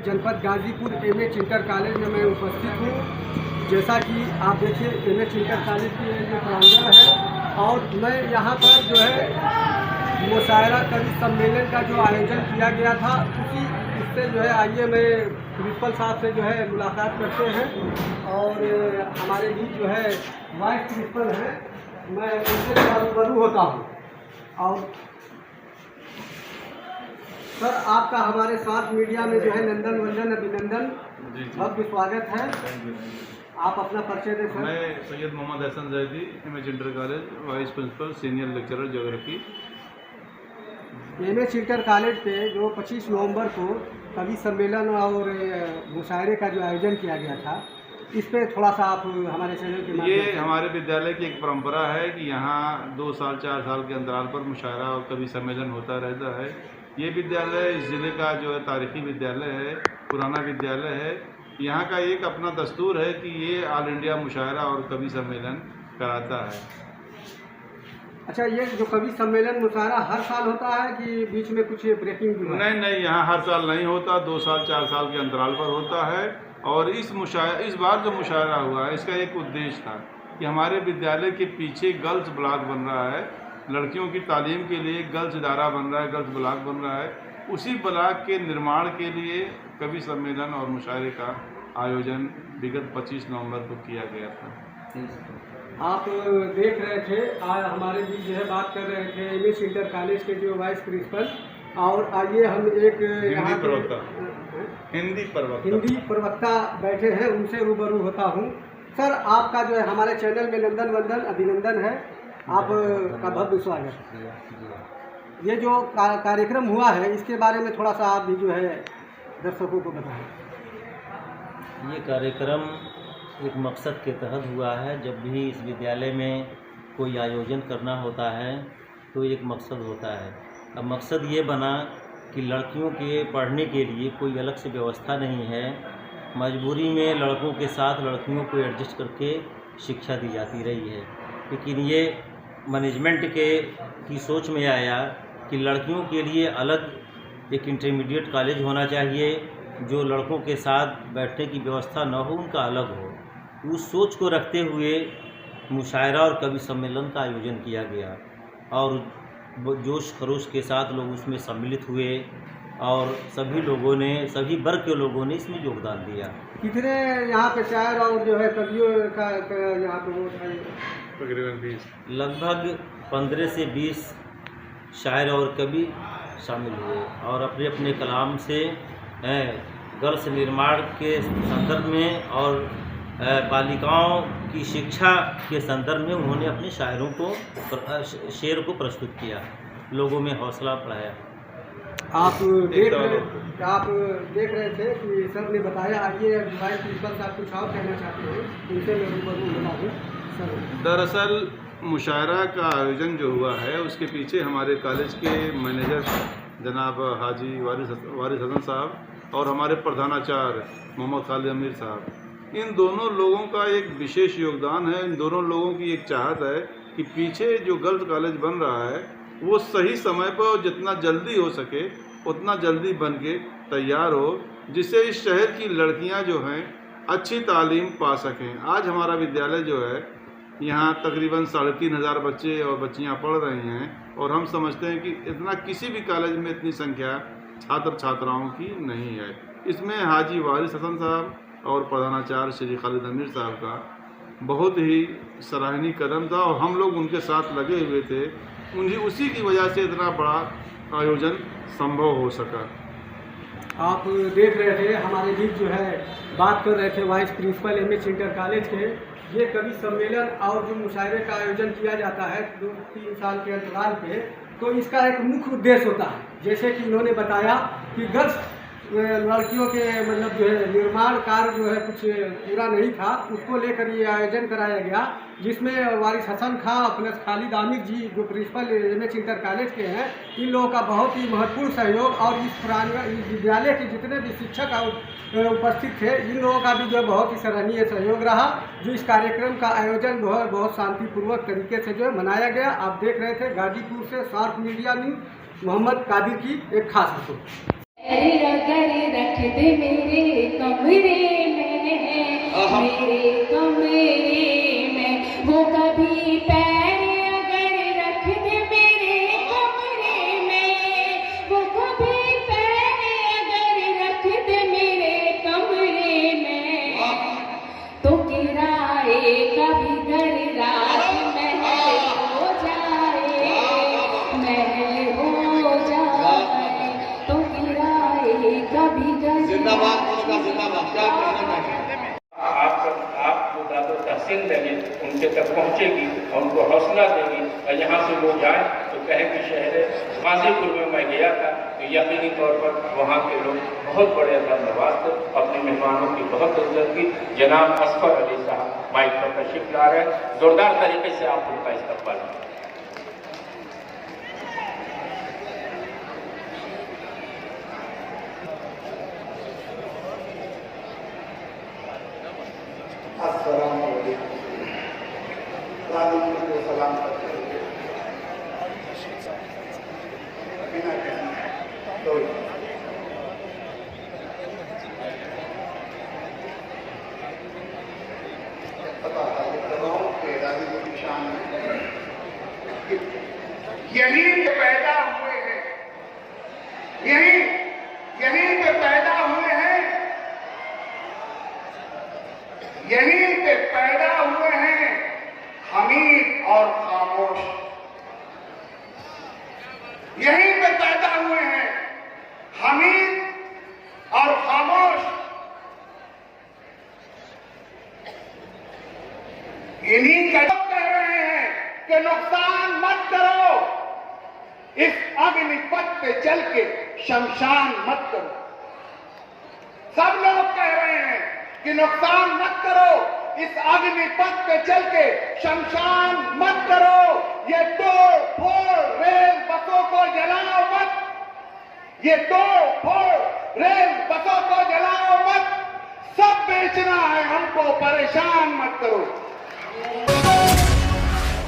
जनपद Ghazipur MH inter college में मैं उपस्थित हूँ। जैसा कि आप देखिए एमएच इंटर कॉलेज की जो प्रांगण है और मैं यहाँ पर जो है मुशायरा कवि सम्मेलन का जो आयोजन किया गया था उससे जो है आइए मैं प्रिंसिपल साहब से जो है मुलाकात करते हैं और हमारे बीच जो है वाइस प्रिंसिपल हैं, मैं उनसे रूबरू होता हूँ। और सर आपका हमारे साथ मीडिया में जो है नंदन वंदन अभिनंदन, भव्य स्वागत है। आप अपना परिचय दें सर। मैं Syed Mohammad Hasan Zaidi, MH inter college vice principal senior lecturer geography. MH inter college पे जो 25 नवंबर को कवि सम्मेलन और मुशायरे का जो आयोजन किया गया था, इस पे थोड़ा सा आप हमारे चैनल के माध्यम ये से। हमारे विद्यालय की एक परंपरा है कि यहाँ 2 साल 4 साल के अंतराल पर मुशायरा और कवि सम्मेलन होता रहता है। ये विद्यालय इस ज़िले का जो है तारीखी विद्यालय है, पुराना विद्यालय है। यहाँ का एक अपना दस्तूर है कि ये ऑल इंडिया मुशायरा और कवि सम्मेलन कराता है। अच्छा, ये जो कवि सम्मेलन मुशायरा हर साल होता है कि बीच में कुछ ब्रेकिंग भी हुआ है? नहीं, यहाँ हर साल नहीं होता, 2 साल 4 साल के अंतराल पर होता है। और इस बार जो मुशायरा हुआ है इसका एक उद्देश्य था कि हमारे विद्यालय के पीछे गर्ल्स ब्लॉक बन रहा है, लड़कियों की तालीम के लिए गर्ल्स इदारा बन रहा है, गर्ल्स ब्लॉक बन रहा है। उसी ब्लॉक के निर्माण के लिए कवि सम्मेलन और मुशायरे का आयोजन विगत 25 नवंबर को किया गया था। आप देख रहे थे आज हमारे बीच जो है बात कर रहे थे एमएच इंटर कॉलेज के जो वाइस प्रिंसिपल, और आइए हम एक हिंदी प्रवक्ता बैठे हैं, उनसे रूबरू होता हूं। सर आपका जो है हमारे चैनल में नंदन वंदन अभिनंदन है, आपका भव्य स्वागत। ये जो कार्यक्रम हुआ है इसके बारे में थोड़ा सा आप भी जो है दर्शकों को बताएं। ये कार्यक्रम एक मकसद के तहत हुआ है। जब भी इस विद्यालय में कोई आयोजन करना होता है तो एक मकसद होता है। अब मकसद ये बना कि लड़कियों के पढ़ने के लिए कोई अलग से व्यवस्था नहीं है। मजबूरी में लड़कों के साथ लड़कियों को एडजस्ट करके शिक्षा दी जाती रही है। लेकिन ये मैनेजमेंट की सोच में आया कि लड़कियों के लिए अलग एक इंटरमीडिएट कॉलेज होना चाहिए, जो लड़कों के साथ बैठने की व्यवस्था न हो, उनका अलग हो। उस सोच को रखते हुए मुशायरा और कवि सम्मेलन का आयोजन किया गया और जोश खरोश के साथ लोग उसमें सम्मिलित हुए और सभी लोगों ने, सभी वर्ग के लोगों ने इसमें योगदान दिया। कितने यहाँ पे शायर और जो है कवियों का यहाँ पे वो था? तकरीबन 20, लगभग 15 से 20 शायर और कवि शामिल हुए और अपने अपने कलाम से गर्ल्स निर्माण के संदर्भ में और बालिकाओं की शिक्षा के संदर्भ में उन्होंने अपने शायरों को शेर को प्रस्तुत किया, लोगों में हौसला बढ़ाया। आप देख रहे थे कि सर ने बताया। आइए वाइस प्रिंसिपल साहब कुछ और कहना चाहते हैं, उनसे मैं रूबरू होना हूँ सर। दरअसल मुशायरा का आयोजन जो हुआ है उसके पीछे हमारे कॉलेज के मैनेजर जनाब हाजी वारिस हसन साहब और हमारे प्रधानाचार्य मोहम्मद खालिद अमीर साहब, इन दोनों लोगों का एक विशेष योगदान है। इन दोनों लोगों की एक चाहत है कि पीछे जो गर्ल्स कॉलेज बन रहा है वो सही समय पर जितना जल्दी हो सके उतना जल्दी बन के तैयार हो, जिससे इस शहर की लड़कियां जो हैं अच्छी तालीम पा सकें। आज हमारा विद्यालय जो है यहाँ तकरीबन 3500 बच्चे और बच्चियाँ पढ़ रही हैं और हम समझते हैं कि इतना किसी भी कॉलेज में इतनी संख्या छात्र छात्राओं की नहीं है। इसमें हाजी वारिस हसन साहब और प्रधानाचार्य श्री खालिद अमीर साहब का बहुत ही सराहनीय कदम था और हम लोग उनके साथ लगे हुए थे। उसी की वजह से इतना बड़ा आयोजन संभव हो सका। आप देख रहे थे हमारे बीच जो है बात कर रहे थे vice principal MH inter college के। ये कवि सम्मेलन और जो मुशायरे का आयोजन किया जाता है 2-3 साल के अंतराल पे, तो इसका एक मुख्य उद्देश्य होता है, जैसे कि इन्होंने बताया कि गर्ल्स लड़कियों के मतलब जो है निर्माण कार्य जो है कुछ पूरा नहीं था, उसको लेकर ये आयोजन कराया गया, जिसमें वारिस हसन खां प्लस खालिद आमिर जी जो प्रिंसिपल एमएच इंटर कॉलेज के हैं, इन लोगों का बहुत ही महत्वपूर्ण सहयोग और इस विद्यालय के जितने भी शिक्षक उपस्थित थे, इन लोगों का भी जो बहुत ही सराहनीय सहयोग रहा, जो इस कार्यक्रम का आयोजन बहुत शांतिपूर्वक तरीके से जो है मनाया गया। आप देख रहे थे गाजीपुर से sharp media news Mohammad Qadir की एक खास रिपोर्ट। दे मेरे कमरे में, मेरे कमरे में। वो कभी पैर अगर रख दे मेरे कमरे में, वो कभी पैर अगर रख दे मेरे कमरे में, तो किराए का भी घर रात महल हो जाए, महल हो जाए, तो किराए का भी घर। जिंदाबाद जिंदाबाद। क्या कहना चाहिए? आप जो दादो तहसील देंगे उनके तक पहुँचेगी और उनको हौसला देगी, और यहाँ से वो जाए तो कहे कि शहर गाजीपुर में मैं गया था, तो यकीनी तौर पर वहाँ के लोग बहुत बड़े धन्यवाद थे, अपने मेहमानों की बहुत इज्जत की। जनाब असफर अली साहब माइक पर तशरीफ ला रहे हैं, जोरदार तरीके से आप उनका इस्तकबाल करें। अस्सलाम वालेकुम। को सलाम करते हुए बिना कहने तो पता था कि दबाव के राजनीतिक शान में यहीं के पैदा हुए हैं, यहीं के पैदा हुए हैं, यहीं पे पैदा हुए हैं हमीद और खामोश, यहीं पे पैदा हुए हैं हमीद और खामोश। इन्हीं का कह रहे हैं कि नुकसान मत करो, इस अग्निपथ पे चल के शमशान मत करो। सब लोग कह रहे हैं कि नुकसान मत करो, इस अग्निपथ पे चल के शमशान मत करो, ये तोड़ फोड़ रेल बसों को जलाओ मत, ये तोड़ फोड़ रेल बसों को जलाओ मत, सब बेचना है हमको, परेशान मत करो।